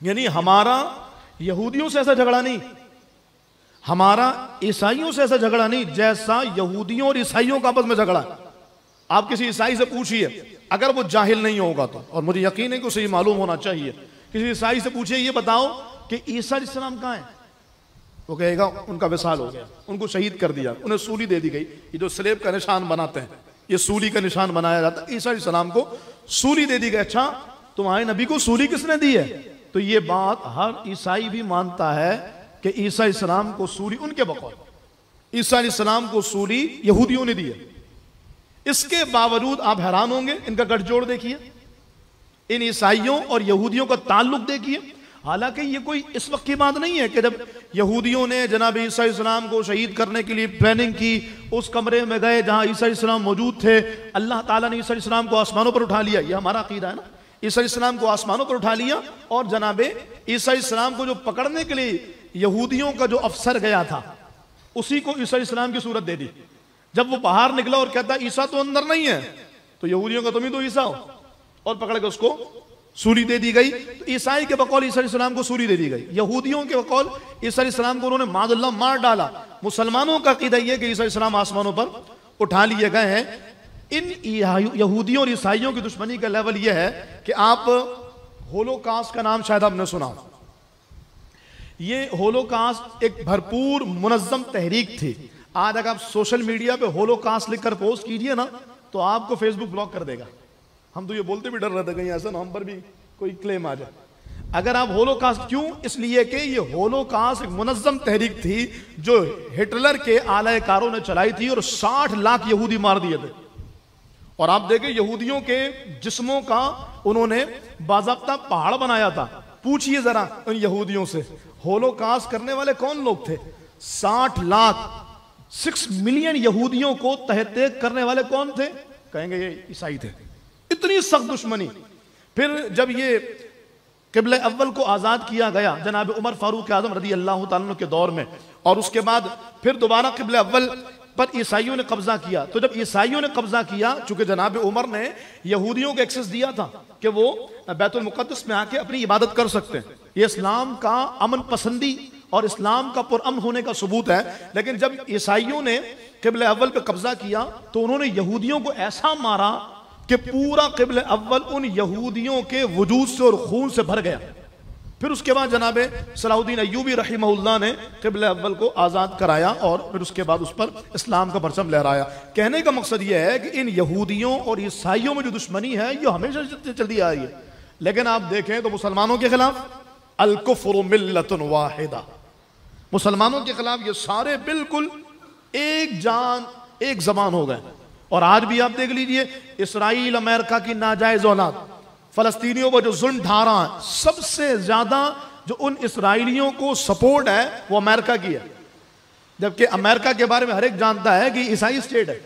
यानी हमारा यहूदियों से ऐसा झगड़ा नहीं, हमारा ईसाइयों से ऐसा झगड़ा नहीं जैसा यहूदियों और ईसाइयों का आपस में झगड़ा। आप किसी ईसाई से पूछिए, अगर वो जाहिल नहीं होगा तो, और मुझे यकीन है कि उसे ये मालूम होना चाहिए, किसी ईसाई से पूछिए ये बताओ कि ईसा अलैहिस्सलाम कहाँ है, वो कहेगा उनका विसाल हो गया, उनको शहीद कर दिया, उन्हें सूली दे दी गई। ये जो स्लेब का निशान बनाते हैं, ये सूली का निशान बनाया जाता है, ईसा अलैहिस्सलाम को सूली दे दी गई। अच्छा, तुम्हारे नबी को सूली किसने दी है? तो ये बात हर ईसाई भी मानता है कि ईसा अलैहिस्सलाम को सूली, उनके बकौल ईसा अलैहिस्सलाम को सूली यहूदियों ने दी है। इसके बावजूद आप हैरान होंगे, इनका गठजोड़ देखिए, इन ईसाइयों और यहूदियों का ताल्लुक देखिए। हालांकि ये कोई इस वक्त की बात नहीं है कि जब यहूदियों ने जनाब ईसा अलैहिस्सलाम को शहीद करने के लिए प्लानिंग की, उस कमरे में गए जहां ईसा अलैहिस्सलाम मौजूद थे, अल्लाह ताला ने ईसा अलैहिस्सलाम को आसमानों पर उठा लिया। ये हमारा अकीदा है ना, ईसा अलैहिस्सलाम को आसमानों पर उठा लिया और जनाब ईसा अलैहिस्सलाम को जो पकड़ने के लिए यहूदियों का जो अफसर गया था, उसी को ईसा अलैहिस्सलाम की सूरत दे दी। जब वो बाहर निकला और कहता ईसा तो अंदर नहीं है, तो यहूदियों का तुम ही तो ईसा हो, और पकड़ के उसको सूली दे दी गई। तो ईसाई के बकौल ईसा अलैहिस्सलाम को सूली दे दी गई, यहूदियों के बकौल ईसा अलैहिस्सलाम को उन्होंने मादुल्लाह मार डाला। मुसलमानों का अकीदा यह कि ईसा अलैहिस्सलाम आसमानों पर उठा लिए गए हैं। इन यहूदियों और ईसाइयों की दुश्मनी का लेवल यह है कि आप होलोकास्ट का नाम शायद आपने सुना। ये होलोकास्ट एक भरपूर मुनज़्ज़म तहरीक थी। आज अगर आप सोशल मीडिया पे होलोकास्ट लिखकर पोस्ट कीजिए ना, तो आपको फेसबुक ब्लॉक कर देगा। हम तो ये बोलते भी डर रहे थे कहीं ऐसा ना हम पर भी कोई क्लेम आ जाए। अगर आप होलोकास्ट, क्यों? इसलिए कि ये होलोकास्ट एक मुनज़्ज़म तहरीक थी जो हिटलर के आलाकारों ने चलाई थी और 60 लाख यहूदी मार दिए थे। और आप देखें यहूदियों के जिस्मों का उन्होंने बाज़ाब्ता पहाड़ बनाया था। पूछिए जरा उन यहूदियों से, होलोकास्ट करने वाले कौन लोग थे? 60 लाख 6 मिलियन यहूदियों को तहत करने वाले कौन थे? कहेंगे ये ईसाई थे। इतनी सख्त दुश्मनी। फिर जब ये क़िबला अव्वल को आज़ाद किया गया जनाब उमर फारूक आज़म रज़ी अल्लाह तआला अन्हु के दौर में, और उसके बाद फिर दोबारा क़िबला अव्वल पर ईसाइयों ने कब्जा किया। तो जब ईसाइयों ने कब्जा किया, चूंकि जनाब उमर ने यहूदियों को एक्सेस दिया था कि वो बैतुल मुक़द्दस में आके अपनी इबादत कर सकते हैं, ये इस्लाम का अमन पसंदी और इस्लाम का पुरअमन होने का सबूत है। लेकिन जब ईसाइयों ने क़िबला अव्वल पे कब्जा किया तो उन्होंने यहूदियों को ऐसा मारा कि पूरा क़िबला अव्वल उन यहूदियों के वजूद से और खून से भर गया। फिर उसके बाद जनाब सलाहुद्दीन अय्यूबी रहमहुल्लाह ने क़िबला अव्वल को आज़ाद कराया और फिर उसके बाद उस पर इस्लाम का परचम लहराया। कहने का मकसद यह है कि इन यहूदियों और ईसाइयों में जो दुश्मनी है ये हमेशा चलती आ रही है। लेकिन आप देखें तो मुसलमानों के खिलाफ अल कुफ्रु मिल्लतुन वाहिदा, मुसलमानों के खिलाफ ये सारे बिल्कुल एक जान एक जबान हो गए। और आज भी आप देख लीजिए, इसराइल अमेरिका की नाजायज औलाद, फलस्तीनियों पर जो जुल्म ढा रहा है, सबसे ज्यादा जो उन इसराइलियों को सपोर्ट है वो अमेरिका की है। जबकि अमेरिका के बारे में हर एक जानता है कि ईसाई स्टेट है।